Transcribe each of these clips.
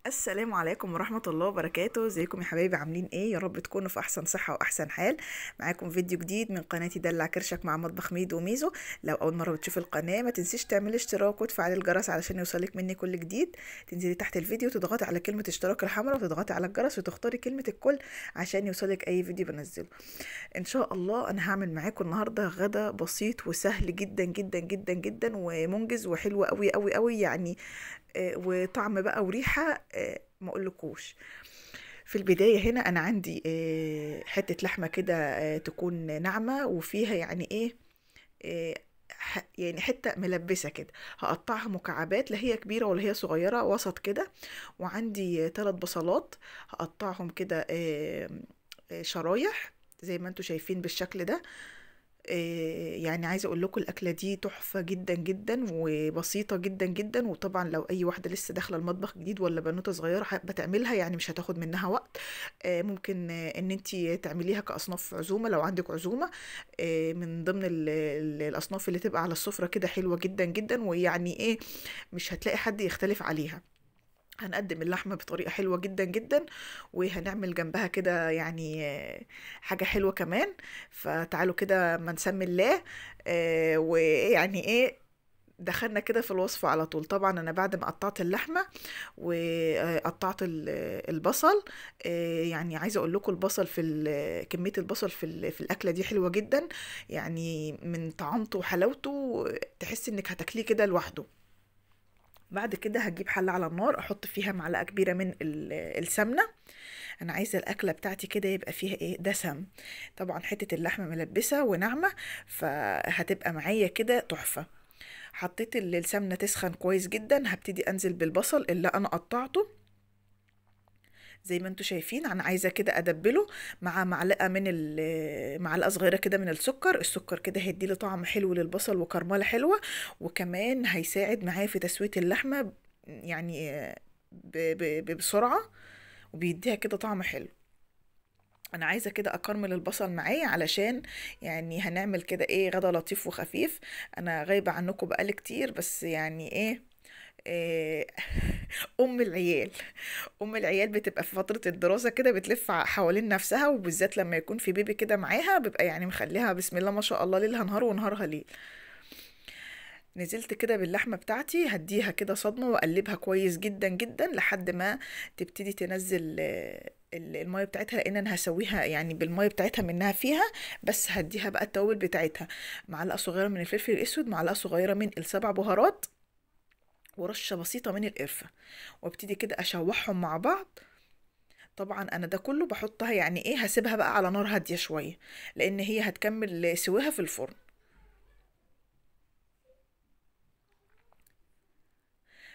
السلام عليكم ورحمة الله وبركاته. ازيكم يا حبايبي؟ عاملين ايه؟ يا رب تكونوا في احسن صحة واحسن حال. معاكم فيديو جديد من قناتي دلع كرشك مع مطبخ ميدو وميزو. لو اول مرة بتشوف القناة ما تنسيش تعملي اشتراك وتفعلي الجرس علشان يوصلك مني كل جديد. تنزلي تحت الفيديو تضغطي على كلمة اشتراك الحمراء وتضغطي على الجرس وتختاري كلمة الكل عشان يوصلك اي فيديو بنزله. ان شاء الله انا هعمل معاكم النهارده غدا بسيط وسهل جدا جدا جدا جدا ومنجز وحلو قوي قوي قوي يعني. وطعم بقى وريحة ما اقولكوش. في البداية هنا انا عندي حتة لحمة كده تكون ناعمة وفيها يعني ايه، آه، يعني حتة ملبسة كده. هقطعها مكعبات، لا هي كبيرة ولا هي صغيرة، وسط كده. وعندي 3 بصلات هقطعهم كده شرايح زي ما انتوا شايفين بالشكل ده. يعني عايزه اقول لكم الاكله دي تحفه جدا جدا وبسيطه جدا جدا، وطبعا لو اي واحده لسه داخله المطبخ جديد ولا بنوته صغيره حابه تعملها يعني مش هتاخد منها وقت. ممكن ان انت تعمليها كاصناف عزومه لو عندك عزومه. من ضمن الاصناف اللي تبقى على السفره كده حلوه جدا جدا، ويعني ايه، مش هتلاقي حد يختلف عليها. هنقدم اللحمة بطريقة حلوة جدا جدا، وهنعمل جنبها كده يعني حاجة حلوة كمان. فتعالوا كده ما نسمي الله. ويعني ايه، دخلنا كده في الوصفة على طول. طبعا انا بعد ما قطعت اللحمة وقطعت البصل، يعني عايزة اقول لكم البصل كمية البصل في الاكلة دي حلوة جدا. يعني من طعامته وحلاوته تحس انك هتاكليه كده لوحده. بعد كده هجيب حلة على النار احط فيها معلقة كبيرة من السمنة. انا عايزة الاكلة بتاعتي كده يبقى فيها ايه، دسم. طبعا حتة اللحمة ملبسة وناعمة فهتبقى معايا كده تحفة. حطيت السمنة تسخن كويس جدا، هبتدي انزل بالبصل اللي انا قطعته زي ما انتوا شايفين. انا عايزه كده ادبله مع معلقه معلقه صغيره كده من السكر كده هيديله طعم حلو للبصل وكرمله حلوه. وكمان هيساعد معايا في تسويه اللحمه يعني بسرعه، وبيديها كده طعم حلو. انا عايزه كده اكرمل البصل معايا علشان يعني هنعمل كده ايه غدا لطيف وخفيف. انا غايبه عنكم بقالي كتير بس يعني ايه، إيه، ام العيال. ام العيال بتبقى في فترة الدراسة كده بتلف حوالين نفسها، وبالذات لما يكون في بيبي كده معاها بيبقى يعني مخليها بسم الله ما شاء الله ليلها نهار ونهارها ليل. نزلت كده باللحمة بتاعتي هديها كده صدمة واقلبها كويس جدا جدا لحد ما تبتدي تنزل المية بتاعتها، لان انا هسويها يعني بالمية بتاعتها منها فيها. بس هديها بقى التوابل بتاعتها: معلقة صغيرة من الفلفل الاسود، معلقة صغيرة من ال7 بهارات، ورشة بسيطة من القرفة. وابتدي كده اشوحهم مع بعض. طبعا انا ده كله بحطها يعني ايه، هسيبها بقى على نار هادية شوية لان هي هتكمل سواها في الفرن.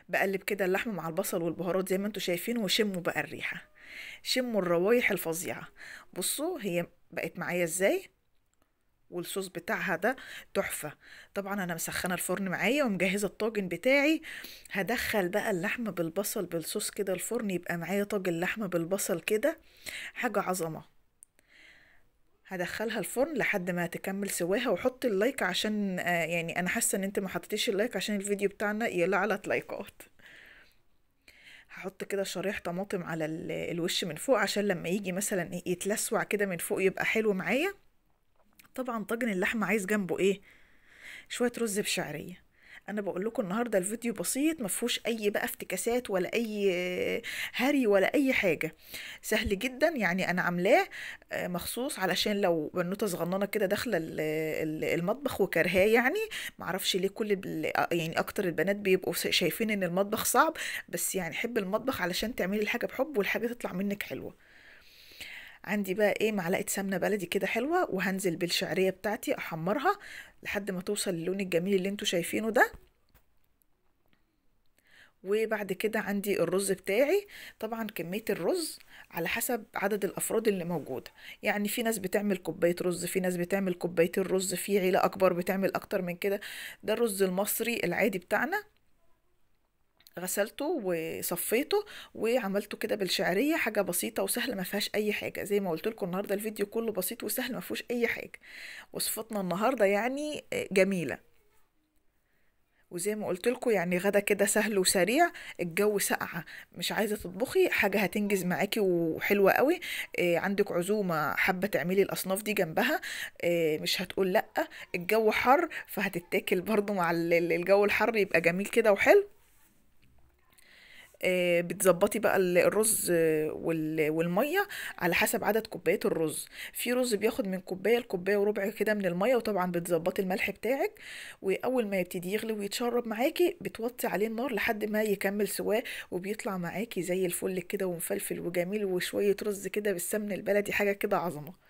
بقلب كده اللحمة مع البصل والبهارات زي ما انتوا شايفين، وشموا بقى الريحة، شموا الروايح الفظيعة. بصوا هي بقت معايا ازاي، والصوص بتاعها ده تحفة. طبعا انا مسخنة الفرن معايا ومجهزة الطاجن بتاعي. هدخل بقى اللحمة بالبصل بالصوص كده الفرن، يبقى معايا طاجن لحمة بالبصل كده حاجة عظمة. هدخلها الفرن لحد ما تكمل سواها. وحط اللايك عشان يعني انا حاسه ان انت ما حطيتيش اللايك عشان الفيديو بتاعنا يعلى لايكات. هحط كده شرايح طماطم على الوش من فوق عشان لما يجي مثلا يتلسوع كده من فوق يبقى حلو معايا. طبعا طاجن اللحمه عايز جنبه ايه، شويه رز بشعريه. انا بقول لكم النهارده الفيديو بسيط ما فيهوش اي بقى افتكاسات ولا اي هري ولا اي حاجه. سهل جدا يعني انا عاملاه مخصوص علشان لو بنوته صغننه كده داخله المطبخ وكرهاه يعني. معرفش ليه كل يعني اكتر البنات بيبقوا شايفين ان المطبخ صعب، بس يعني حب المطبخ علشان تعملي الحاجه بحب والحاجه تطلع منك حلوه. عندي بقى ايه معلقه سمنه بلدي كده حلوه، وهنزل بالشعريه بتاعتي احمرها لحد ما توصل للون الجميل اللي انتوا شايفينه ده. وبعد كده عندي الرز بتاعي. طبعا كمية الرز على حسب عدد الأفراد اللي موجودة. يعني في ناس بتعمل كوباية رز، في ناس بتعمل كوبايتين رز، في عيلة أكبر بتعمل أكتر من كده. ده الرز المصري العادي بتاعنا. غسلته وصفيته وعملته كده بالشعرية، حاجة بسيطة وسهلة ما فيهاش أي حاجة. زي ما قلت لكم النهاردة الفيديو كله بسيط وسهل ما فيهوش أي حاجة. وصفتنا النهاردة يعني جميلة. وزي ما قلت لكم يعني غدا كده سهل وسريع. الجو ساقعه مش عايزه تطبخي حاجه هتنجز معاكي وحلوه قوي. عندك عزومه حابه تعملي الاصناف دي جنبها، مش هتقول لا. الجو حر فهتتاكل برضو مع الجو الحر، يبقى جميل كده وحلو. بتظبطي بقى الرز والميه على حسب عدد كوبايات الرز. في رز بياخد من كوبايه لكوبايه وربع كده من الميه، وطبعا بتظبطي الملح بتاعك. واول ما يبتدي يغلي ويتشرب معاكي بتوطي عليه النار لحد ما يكمل سواه، وبيطلع معاكي زي الفل كده ومفلفل وجميل، وشويه رز كده بالسمن البلدي، حاجه كده عظمه.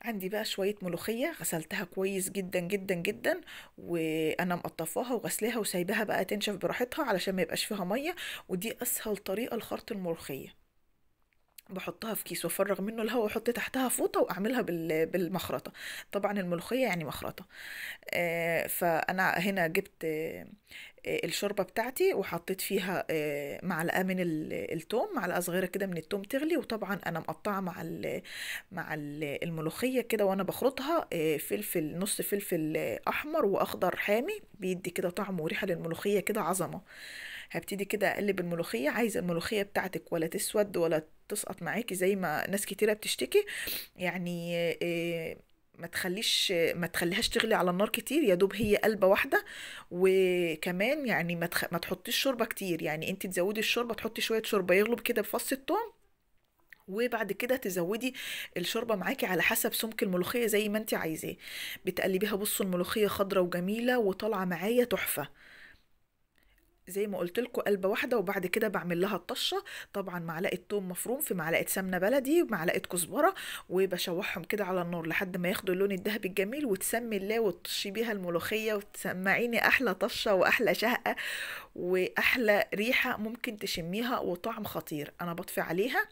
عندي بقى شوية ملوخية غسلتها كويس جدا جدا جدا، وانا مقطفاها وغسلاها وسايباها بقى تنشف براحتها علشان ما يبقاش فيها مية. ودي اسهل طريقة لخلط الملوخية. بحطها في كيس وافرغ منه الهواء واحط تحتها فوطة واعملها بالمخرطة. طبعا الملوخية يعني مخرطة. فانا هنا جبت الشوربه بتاعتي وحطيت فيها معلقه من التوم، معلقه صغيره كده من التوم تغلي. وطبعا انا مقطعه مع الملوخيه كده وانا بخرطها فلفل، نص فلفل احمر واخضر حامي، بيدي كده طعم وريحه للملوخيه كده عظمه. هبتدي كده اقلب الملوخيه. عايزه الملوخيه بتاعتك ولا تسود ولا تسقط معاكي زي ما ناس كتيره بتشتكي، يعني ما تخليهاش تغلي على النار كتير، يا دوب هي قلبة واحدة. وكمان يعني ما تحطيش شوربة كتير، يعني انت تزودي الشوربة، تحطي شوية شوربة يغلب كده بفص الثوم، وبعد كده تزودي الشوربه معاكي على حسب سمك الملوخيه زي ما انت عايزاه. بتقلبيها. بصوا الملوخيه خضره وجميله وطالعه معايا تحفه. زي ما قلت لكم قلبة واحدة، وبعد كده بعمل لها الطشة. طبعا معلقة توم مفروم في معلقة سمنة بلدي ومعلقة كزبرة، وبشوحهم كده على النار لحد ما ياخدوا اللون الذهبي الجميل، وتسمي الله وتطشي بيها الملوخية وتسمعيني أحلى طشة وأحلى شهقة وأحلى ريحة ممكن تشميها وطعم خطير. أنا بطفي عليها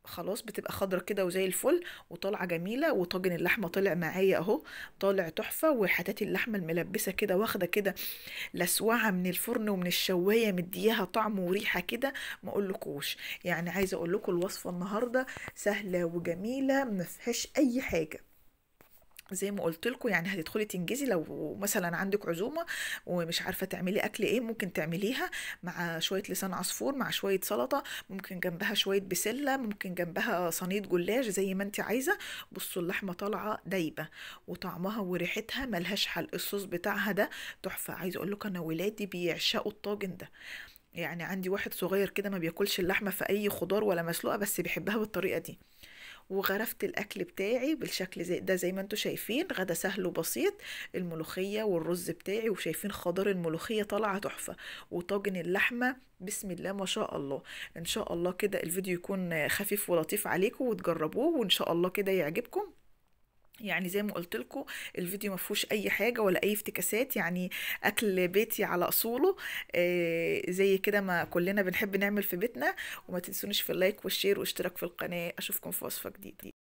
خلاص، بتبقى خضرة كده وزي الفل وطالعة جميلة. وطاجن اللحمة طلع معايا اهو، طالع تحفة. وحتات اللحمة الملبسة كده واخدة كده لسوعة من الفرن ومن الشواية، مدياها طعم وريحة كده ما اقولكوش. يعني عايزة اقول لكم الوصفة النهاردة سهلة وجميلة ما فيهاش اي حاجة. زي ما قلت لكم يعني هتدخلي تنجزي لو مثلا عندك عزومه ومش عارفه تعملي اكل ايه، ممكن تعمليها مع شويه لسان عصفور مع شويه سلطه، ممكن جنبها شويه بسله، ممكن جنبها صينيه جلاش زي ما انت عايزه. بصوا اللحمه طالعه دايبه وطعمها وريحتها ملهاش حل. الصوص بتاعها ده تحفه. عايزه اقول لكم انا ولادي بيعشقوا الطاجن ده. يعني عندي واحد صغير كده ما بياكلش اللحمه في اي خضار ولا مسلوقه، بس بيحبها بالطريقه دي. وغرفت الاكل بتاعي بالشكل زي ده، زي ما انتم شايفين غدا سهل وبسيط. الملوخيه والرز بتاعي، وشايفين خضار الملوخيه طالعه تحفه، وطاجن اللحمه بسم الله ما شاء الله. ان شاء الله كده الفيديو يكون خفيف ولطيف عليكم وتجربوه، وان شاء الله كده يعجبكم. يعني زي ما قلت لكم الفيديو ما فيهوش اي حاجه ولا اي افتكاسات، يعني اكل بيتي على اصوله. زي كده ما كلنا بنحب نعمل في بيتنا. وما تنسونيش في اللايك والشير واشتراك في القناه. اشوفكم في وصفه جديده.